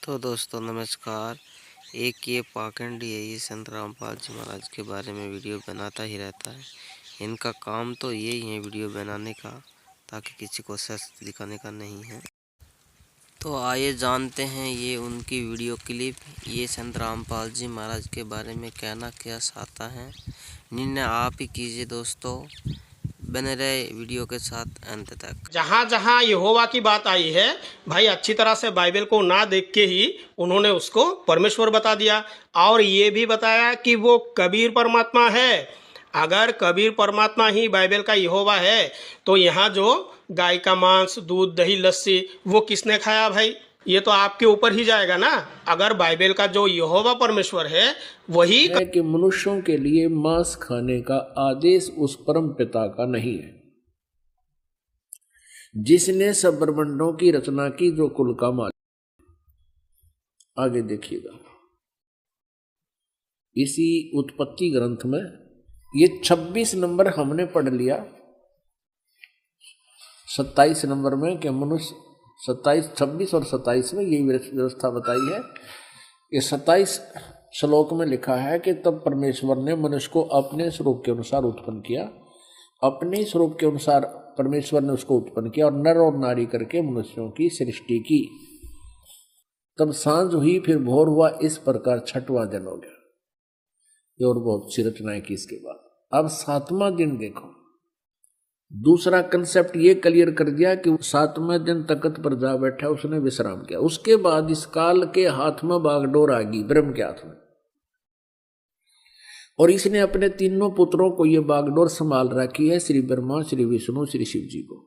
तो दोस्तों नमस्कार। एक ये पाखंड यही संत रामपाल जी महाराज के बारे में वीडियो बनाता ही रहता है। इनका काम तो यही है वीडियो बनाने का, ताकि किसी को सच दिखाने का नहीं है। तो आइए जानते हैं ये उनकी वीडियो क्लिप। ये संत रामपाल जी महाराज के बारे में कहना क्या चाहता है, निर्णय आप ही कीजिए दोस्तों। बने रहे वीडियो के साथ अंत तक। जहाँ जहाँ यहोवा की बात आई है भाई, अच्छी तरह से बाइबल को ना देख के ही उन्होंने उसको परमेश्वर बता दिया। और ये भी बताया कि वो कबीर परमात्मा है। अगर कबीर परमात्मा ही बाइबल का यहोवा है तो यहाँ जो गाय का मांस, दूध, दही, लस्सी वो किसने खाया भाई? ये तो आपके ऊपर ही जाएगा ना। अगर बाइबल का जो यहोवा परमेश्वर है वही है कि मनुष्यों के लिए मांस खाने का आदेश उस परम पिता का नहीं है जिसने सब ब्रह्मांडों की रचना की, जो कुल का मालिक। आगे देखिएगा इसी उत्पत्ति ग्रंथ में ये 26 नंबर हमने पढ़ लिया। 27 नंबर में कि मनुष्य 27, 26 और 27 में यही व्यवस्था बताई है। ये 27 श्लोक में लिखा है कि तब परमेश्वर ने मनुष्य को अपने स्वरूप के अनुसार उत्पन्न किया। अपने स्वरूप के अनुसार परमेश्वर ने उसको उत्पन्न किया और नर और नारी करके मनुष्यों की सृष्टि की। तब सांझ हुई, फिर भोर हुआ, इस प्रकार छठवां दिन हो गया। ये और बहुत सी रचनाएं की इसके बाद। अब सातवां दिन देखो, दूसरा कंसेप्ट ये क्लियर कर दिया कि सातवें दिन तख्त पर जा बैठा, उसने विश्राम किया। उसके बाद इस काल के हाथ में बागडोर आ गई, ब्रह्म के हाथ में, और इसने अपने तीनों पुत्रों को ये बागडोर संभाल रखी है, श्री ब्रह्मा, श्री विष्णु, श्री शिव जी को।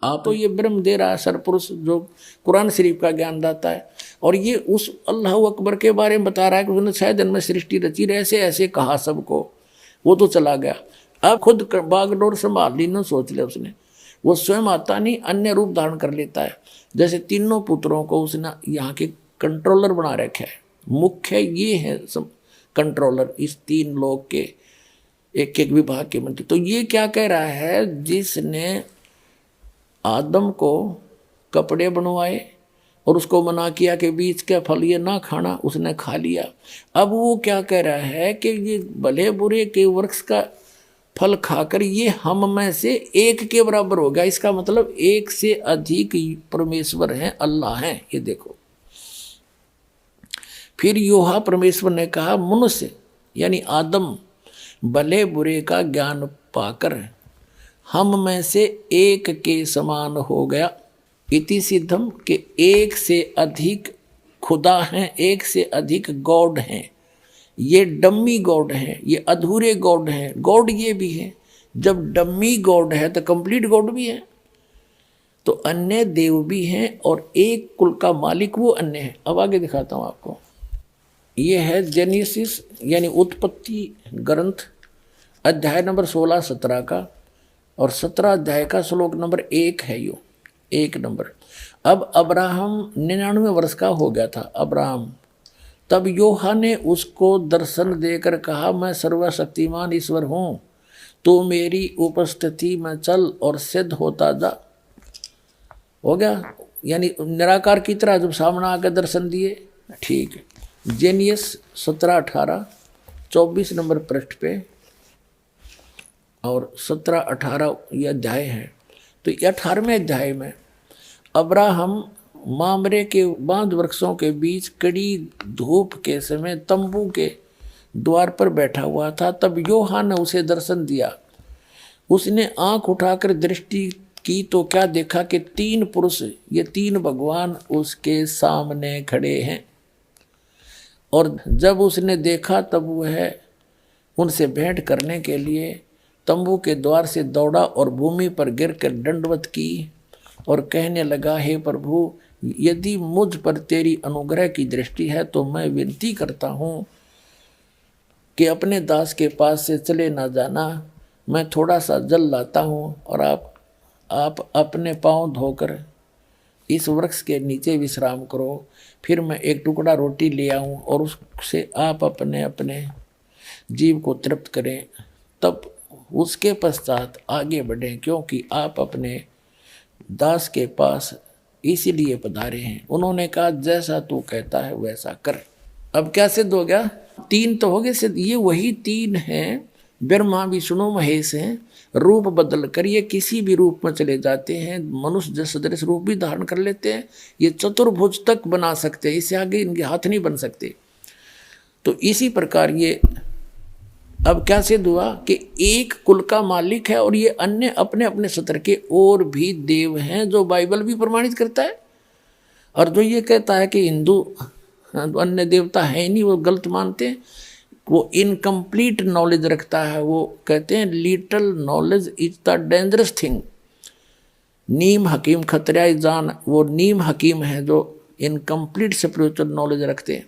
आप तो ये ब्रह्म दे रहा है, सरपुरुष जो कुरान शरीफ का ज्ञान दाता है, और ये उस अल्लाह अकबर के बारे में बता रहा है कि उसने 6 दिन में सृष्टि रची, ऐसे ऐसे कहा सबको, वो तो चला गया। अब खुद बागडोर संभाल ली ना, सोच लिया उसने। वो स्वयं आता नहीं, अन्य रूप धारण कर लेता है। जैसे तीनों पुत्रों को उसने यहाँ के कंट्रोलर बना रखा है। मुख्य ये है सब कंट्रोलर, इस 3 लोग के एक एक विभाग के मंत्री। तो ये क्या कह रहा है, जिसने आदम को कपड़े बनवाए और उसको मना किया कि बीज का फल ये ना खाना, उसने खा लिया। अब वो क्या कह रहा है कि ये भले बुरे के वृक्ष का फल खाकर ये हम में से एक के बराबर हो गया। इसका मतलब एक से अधिक परमेश्वर हैं, अल्लाह हैं। ये देखो, फिर योहा परमेश्वर ने कहा, मनुष्य यानी आदम भले बुरे का ज्ञान पाकर हम में से एक के समान हो गया। इति सिद्धम के एक से अधिक खुदा हैं, एक से अधिक गॉड हैं। ये डम्मी गॉड हैं, ये अधूरे गॉड हैं। गॉड ये भी है, जब डम्मी गॉड है तो कंप्लीट गॉड भी है। तो अन्य देव भी हैं और एक कुल का मालिक वो अन्य है। अब आगे दिखाता हूँ आपको। ये है जेनेसिस यानी उत्पत्ति ग्रंथ, अध्याय नंबर 16-17 का, और 17 अध्याय का श्लोक नंबर 1 है यो, 1 नंबर। अब अब्राहम 99 वर्ष का हो गया था अब्राहम। तब योहा ने उसको दर्शन देकर कहा, मैं सर्वशक्तिमान ईश्वर हूँ, तो मेरी उपस्थिति में चल और सिद्ध होता जा। हो गया, यानी निराकार की तरह जब सामने आकर दर्शन दिए। ठीक है, जेनियस 17-18 24 नंबर पृष्ठ पे और 17-18 ये अध्याय है। तो 18वें अध्याय में अब्राहम मामरे के बांध वृक्षों के बीच कड़ी धूप के समय तंबू के द्वार पर बैठा हुआ था। तब योहा ने उसे दर्शन दिया। उसने आंख उठाकर दृष्टि की तो क्या देखा कि 3 पुरुष, ये 3 भगवान उसके सामने खड़े हैं। और जब उसने देखा तब वह उनसे भेंट करने के लिए तंबू के द्वार से दौड़ा और भूमि पर गिरकर दंडवत की और कहने लगा, हे प्रभु, यदि मुझ पर तेरी अनुग्रह की दृष्टि है तो मैं विनती करता हूँ कि अपने दास के पास से चले ना जाना। मैं थोड़ा सा जल लाता हूँ और आप अपने पाँव धोकर इस वृक्ष के नीचे विश्राम करो। फिर मैं एक टुकड़ा रोटी ले आऊँ और उससे आप अपने अपने जीव को तृप्त करें, तब उसके पश्चात आगे बढ़ें, क्योंकि आप अपने दास के पास इसीलिए पधारे हैं। उन्होंने कहा जैसा तू कहता है वैसा कर। अब क्या सिद्ध हो गया? 3 तो हो गए सिद्ध। ये वही 3 हैं, ब्रह्मा विष्णु महेश हैं। रूप बदल कर ये किसी भी रूप में चले जाते हैं, मनुष्य जैसे सदृश रूप भी धारण कर लेते हैं। ये चतुर्भुज तक बना सकते हैं, इससे आगे इनके हाथ नहीं बन सकते। तो इसी प्रकार ये अब क्या सिद्ध हुआ कि एक कुल का मालिक है और ये अन्य अपने अपने सत्र के और भी देव हैं, जो बाइबल भी प्रमाणित करता है। और जो ये कहता है कि हिंदू अन्य देवता है ही नहीं, वो गलत मानते हैं। वो इनकम्प्लीट नॉलेज रखता है। वो कहते हैं little knowledge is the dangerous thing. नीम हकीम खतरा जान, वो नीम हकीम है जो इनकम्प्लीट स्पिरिचुअल नॉलेज रखते हैं।